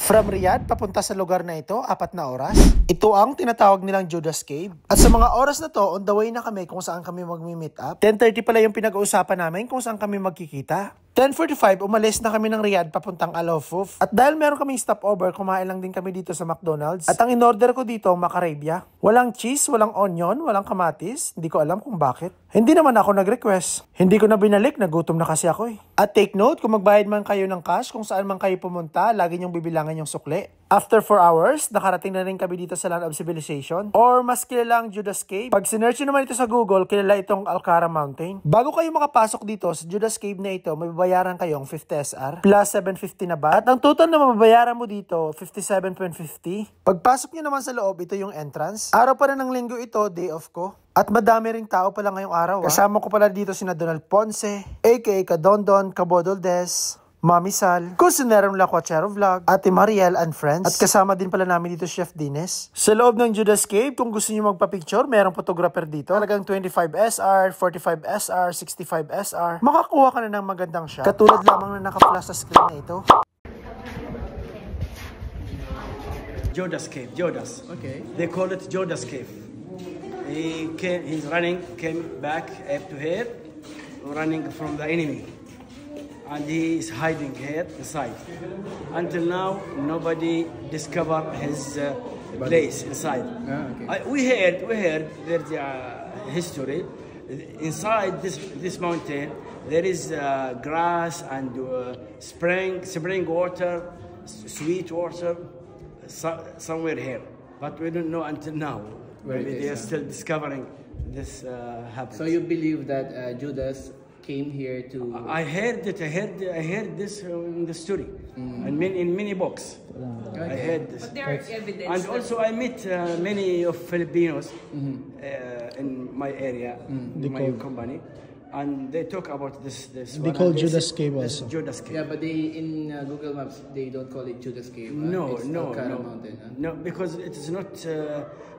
From Riyadh, papunta sa lugar na ito, 4 na oras. Ito ang tinatawag nilang Judas Cave. At sa mga oras na to, on the way na kami kung saan kami mag-meet up. 10:30 pala yung pinag-uusapan namin kung saan kami magkikita. 10:45, umalis na kami ng Riyadh papuntang Al Hufuf. At dahil meron kaming stopover, kumain lang din kami dito sa McDonald's. At ang in-order ko dito, Macarabia. Walang cheese, walang onion, walang kamatis. Hindi ko alam kung bakit. Hindi naman ako nag-request. Hindi ko na binalik, nagutom na kasi ako eh. At take note, kung magbayad man kayo ng cash, kung saan man kayo pumunta, lagi niyong bibilangan yung sukli. After 4 hours, nakarating na rin kami dito sa Land of Civilization or mas kilala ang Judas Cave. Pag sinearch nyo naman ito sa Google, kilala itong Al-Kara Mountain. Bago kayo makapasok dito sa Judas Cave na ito, may babayaran kayong 50 SR plus 750 na baht. At ang total na mababayaran mo dito, 57.50. Pagpasok nyo naman sa loob, ito yung entrance. Araw pa rin ng linggo ito, day off ko. At madami ring tao pala ngayong araw. Kasama ko pala dito sina Donald Ponce, aka Kadondon, Kabodol Des, Mami Sal, Kusinerong Lakwachero Vlog, Ate Mariel and friends. At kasama din pala namin dito Chef Dines. Sa loob ng Judas Cave, kung gusto niyo magpa-picture, merong photographer dito. Talagang 25 SR, 45 SR, 65 SR. Makakuha ka na ng magandang shot. Katulad lamang na naka-flash sa screen na ito. Judas Cave, Judas. Okay. They call it Judas Cave. He's running, came back up to here, running from the enemy. And he is hiding here inside. Until now, nobody discovered his place inside. Okay. We heard there's history. Inside this mountain, there is grass and spring water, sweet water, somewhere here. But we don't know until now. Maybe they are still discovering this habit. So you believe that Judas came here to... I heard it. I heard this in the story, and in many books. I heard this. But there are evidence. And also, I met many of Filipinos in my area, in my company, and they talk about this. They call Judas Cave also. Judas Cave. Yeah, but they in Google Maps they don't call it Judas Cave. No, it's Al-Kara Mountain. No, because it is not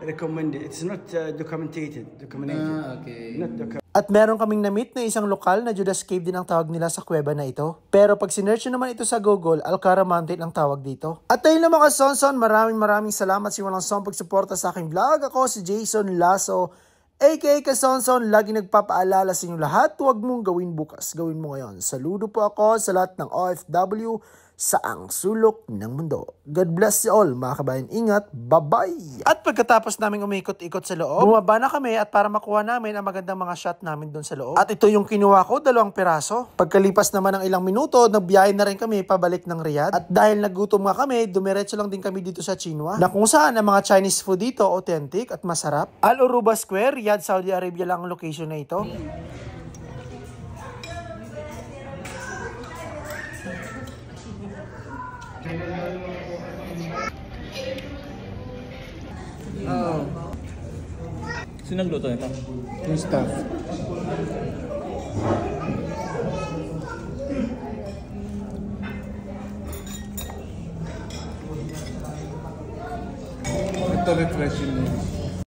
recommended. It's not documented. Okay. Not documented. At meron kaming na-meet na isang lokal na Judas Cave din ang tawag nila sa kuweba na ito. Pero pag sinearch naman ito sa Google, Al-Kara Mountain ang tawag dito. At ayun na mga Sonson, maraming salamat sa walang song pagsuporta sa aking vlog. Ako si Jason Lasso, aka Kasonson, lagi nagpapaalala sa inyo lahat, huwag mong gawin bukas, gawin mo ngayon. Saludo po ako sa lahat ng OFW sa ang sulok ng mundo. God bless you all, mga kabayan. Ingat, bye-bye! At pagkatapos namin umikot-ikot sa loob, bumaba na kami at para makuha namin ang magandang mga shot namin doon sa loob. At ito yung kinuha ko, 2 piraso. Pagkalipas naman ng ilang minuto, nagbiyahe na rin kami pabalik ng Riyadh. At dahil nagutom nga kami, dumiretso lang din kami dito sa Chinwa, na kung saan ang mga Chinese food dito authentic at masarap. Al Uruba Square, Riyadh, Saudi Arabia lang ang location na ito. Oh. Sino nagluto nito? Yung staff. Ito refreshing.